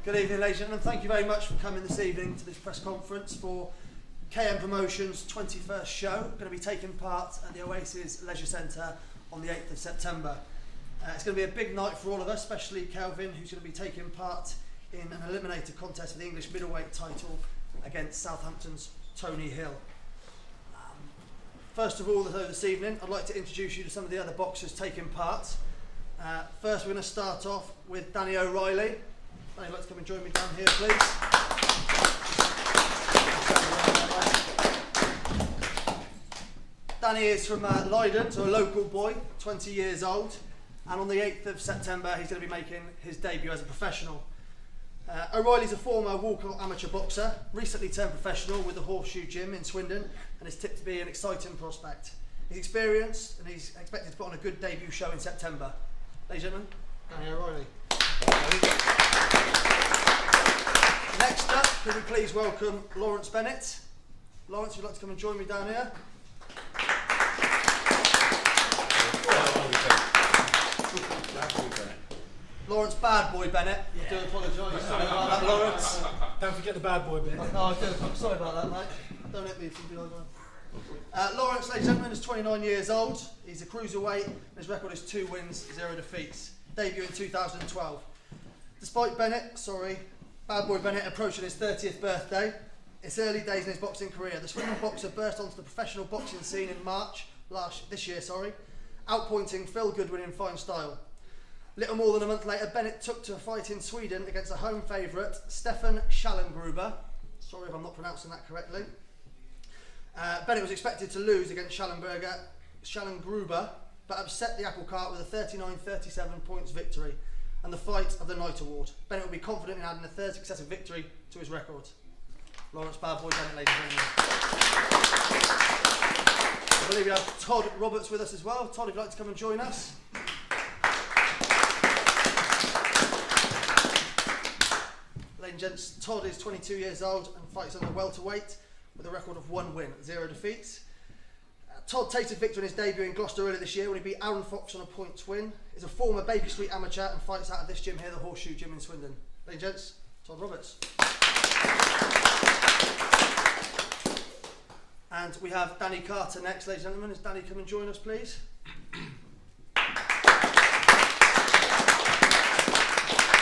Good evening, ladies and gentlemen. Thank you very much for coming this evening to this press conference for KM Promotions' 21st show. Going to be taking part at the Oasis Leisure Centre on the 8th of September. It's going to be a big night for all of us, especially Kelvin, who's going to be taking part in an eliminator contest for the English middleweight title against Southampton's Tony Hill. First of all, though, this evening, I'd like to introduce you to some of the other boxers taking part. First, we're going to start off with Danny O'Reilly. Danny, you'd like to come and join me down here, please. Danny is from Leiden, so a local boy, 20 years old, and on the 8th of September he's going to be making his debut as a professional. O'Reilly's a former walkout amateur boxer, recently turned professional with the Horseshoe Gym in Swindon, and is tipped to be an exciting prospect. He's experienced and he's expected to put on a good debut show in September. Ladies and gentlemen, Danny O'Reilly. Next up, could we please welcome Lawrence Bennett. Lawrence, would you like to come and join me down here? Lawrence Bad Boy Bennett. I do apologise. Sorry about that, Lawrence. Don't forget the bad boy bit. No, I do. I'm sorry about that, mate. Don't hit me if you do that. Lawrence, ladies and gentlemen, is 29 years old. He's a cruiserweight, and his record is 2 wins, 0 defeats. Debut in 2012. Despite Bad Boy Bennett approaching his 30th birthday, it's early days in his boxing career. The Swindon boxer burst onto the professional boxing scene in March this year, outpointing Phil Goodwin in fine style. Little more than a month later, Bennett took to a fight in Sweden against a home favourite, Stefan Schallengruber. Sorry if I'm not pronouncing that correctly. Bennett was expected to lose against Schallengruber, but upset the apple cart with a 39-37 points victory and the fight of the night award. Bennett will be confident in adding a third successive victory to his record. Lawrence Bad Boy Bennett, ladies and gentlemen. I believe we have Todd Roberts with us as well. Todd, if you'd like to come and join us. Ladies and gents, Todd is 22 years old and fights under welterweight with a record of 1 win, 0 defeats. Todd tasted victory in his debut in Gloucester earlier this year when he beat Aaron Fox on a points win. He's a former Baker Street amateur and fights out of this gym here, the Horseshoe Gym in Swindon. Ladies and gents, Todd Roberts. And we have Danny Carter next, ladies and gentlemen. Is Danny come and join us, please?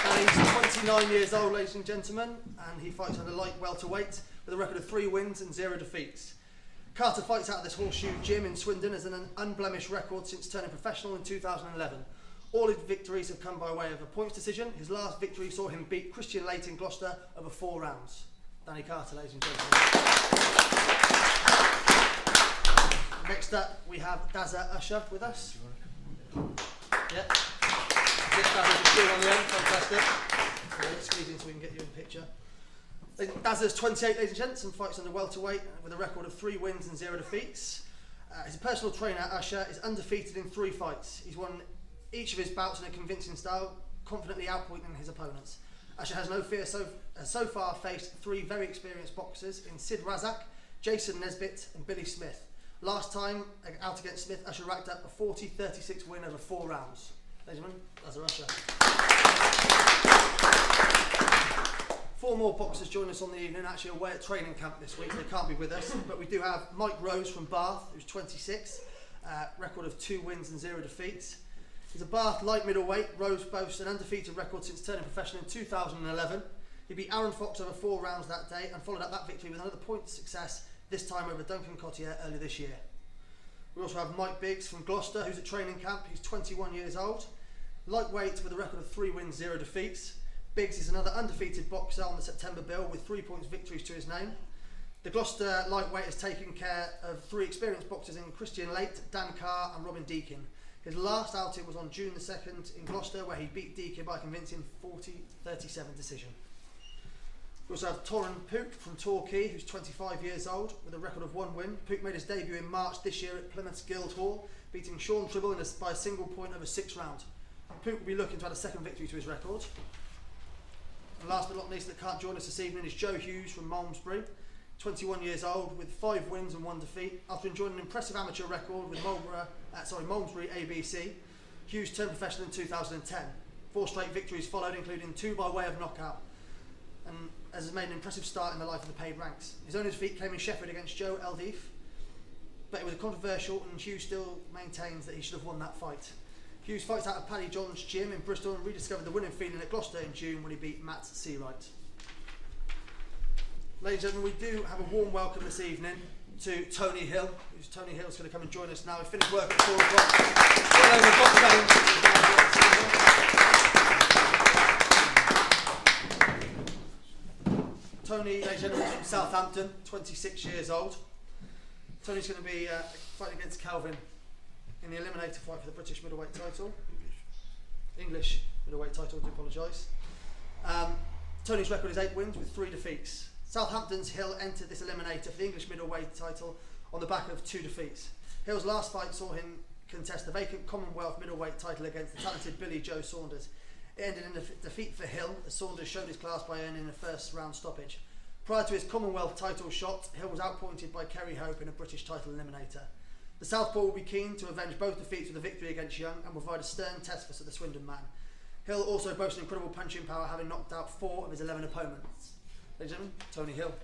Danny's 29 years old, ladies and gentlemen, and he fights under light welterweight with a record of 3 wins and 0 defeats. Carter fights out of this Horseshoe Gym in Swindon as an unblemished record since turning professional in 2011. All his victories have come by way of a points decision. His last victory saw him beat Christian Late in Gloucester over 4 rounds. Danny Carter, ladies and gentlemen. Next up, we have Dazza Usher with us. Yeah. Dazza's still on the end, fantastic. Let's squeeze in so we can get you in the picture. Dazza's 28, ladies and gents, and fights under welterweight with a record of 3 wins and 0 defeats. His personal trainer, Usher, is undefeated in 3 fights. He's won each of his bouts in a convincing style, confidently outpointing his opponents. Usher has no fear, so far faced 3 very experienced boxers in Sid Razak, Jason Nesbitt and Billy Smith. Last time out against Smith, Usher racked up a 40-36 win over 4 rounds. Ladies and gentlemen, Dazza Usher. 4 more boxers join us on the evening, actually away at training camp this week, they can't be with us, but we do have Mike Rose from Bath, who's 26, record of 2 wins and 0 defeats. He's a Bath light middleweight. Rose boasts an undefeated record since turning professional in 2011. He beat Aaron Fox over 4 rounds that day and followed up that victory with another point success, this time over Duncan Cottier earlier this year. We also have Mike Biggs from Gloucester, who's at training camp. He's 21 years old. Lightweight with a record of 3 wins, 0 defeats. Biggs is another undefeated boxer on the September bill with 3 points victories to his name. The Gloucester lightweight has taken care of 3 experienced boxers in Christian Late, Dan Carr and Robin Deakin. His last outing was on June the 2nd in Gloucester, where he beat Deakin by a convincing 40-37 decision. We also have Torin Pook from Torquay, who's 25 years old with a record of 1 win. Pook made his debut in March this year at Plymouth's Guildhall, beating Sean Tribble by a single point over 6 rounds. Pook will be looking to add a 2nd victory to his record. And last but not least, that can't join us this evening is Joe Hughes from Malmesbury, 21 years old with 5 wins and 1 defeat. After enjoying an impressive amateur record with Malmesbury ABC, Hughes turned professional in 2010. 4 straight victories followed, including 2 by way of knockout. and has made an impressive start in the life of the paid ranks. His only defeat came in Sheffield against Joe Eldeef, but it was controversial, and Hugh still maintains that he should have won that fight. Hughes fights out of Paddy John's gym in Bristol and rediscovered the winning feeling at Gloucester in June when he beat Matt Seawright. Ladies and gentlemen, we do have a warm welcome this evening to Tony Hill. Tony Hill's going to come and join us now. We finished work at 4 o'clock. Tony, ladies and gentlemen, is from Southampton, 26 years old. Tony's going to be fighting against Calvin in the Eliminator fight for the British middleweight title. English middleweight title, I do apologise. Tony's record is 8 wins with 3 defeats. Southampton's Hill entered this Eliminator for the English middleweight title on the back of 2 defeats. Hill's last fight saw him contest the vacant Commonwealth middleweight title against the talented Billy Joe Saunders. It ended in a defeat for Hill, as Saunders showed his class by earning a first round stoppage. Prior to his Commonwealth title shot, Hill was outpointed by Kerry Hope in a British title eliminator. The Southpaw will be keen to avenge both defeats with a victory against Young and provide a stern test for the Swindon man. Hill also boasts an incredible punching power, having knocked out 4 of his 11 opponents. Ladies and gentlemen, Tony Hill.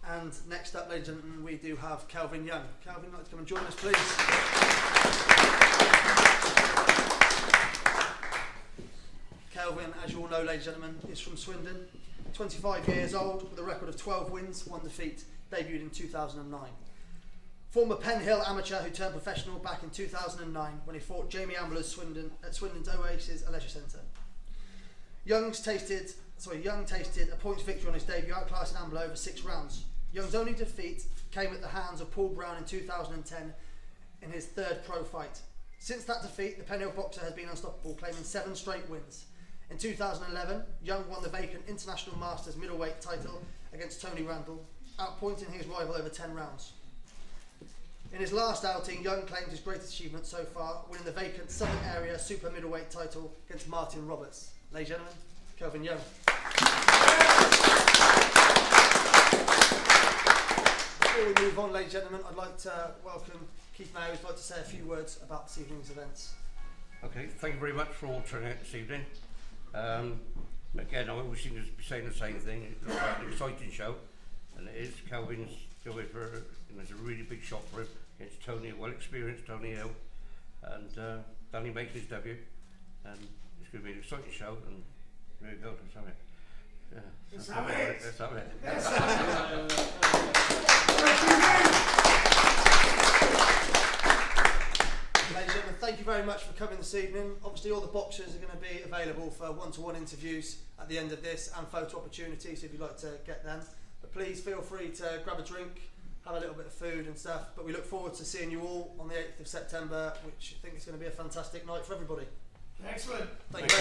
And next up, ladies and gentlemen, we do have Calvin Young. Calvin, would you like to come and join us, please? Calvin, as you all know, ladies and gentlemen, is from Swindon. 25 years old, with a record of 12 wins, 1 defeat, debuted in 2009. Former Penn Hill amateur who turned professional back in 2009 when he fought Jamie Ambler at Swindon's Oasis Leisure Centre. Young tasted a points victory on his debut, outclassing Ambler over 6 rounds. Young's only defeat came at the hands of Paul Brown in 2010 in his 3rd pro fight. Since that defeat, the Penn Hill boxer has been unstoppable, claiming 7 straight wins. In 2011, Young won the vacant International Masters middleweight title against Tony Randall, outpointing his rival over 10 rounds. In his last outing, Young claimed his greatest achievement so far, winning the vacant Southern Area Super Middleweight title against Martin Roberts. Ladies and gentlemen, Calvin Young. Before we move on, ladies and gentlemen, I'd like to welcome Keith Mayer, who'd like to say a few words about this evening's events. Okay, thank you very much for all turning out this evening. Again, I always seem to be saying the same thing. It's an exciting show, and it is. Calvin's going for it's a really big shot for him against Tony, well experienced Tony Hill, and Danny makes his debut, and it's going to be an exciting show. And there you go, let's have it. Yeah, let's have it. Let's have it. Ladies and gentlemen, thank you very much for coming this evening. Obviously all the boxers are going to be available for one-to-one interviews at the end of this and photo opportunities if you'd like to get them. But please feel free to grab a drink, have a little bit of food and stuff. But we look forward to seeing you all on the 8th of September, which I think is going to be a fantastic night for everybody. Excellent. Thank you.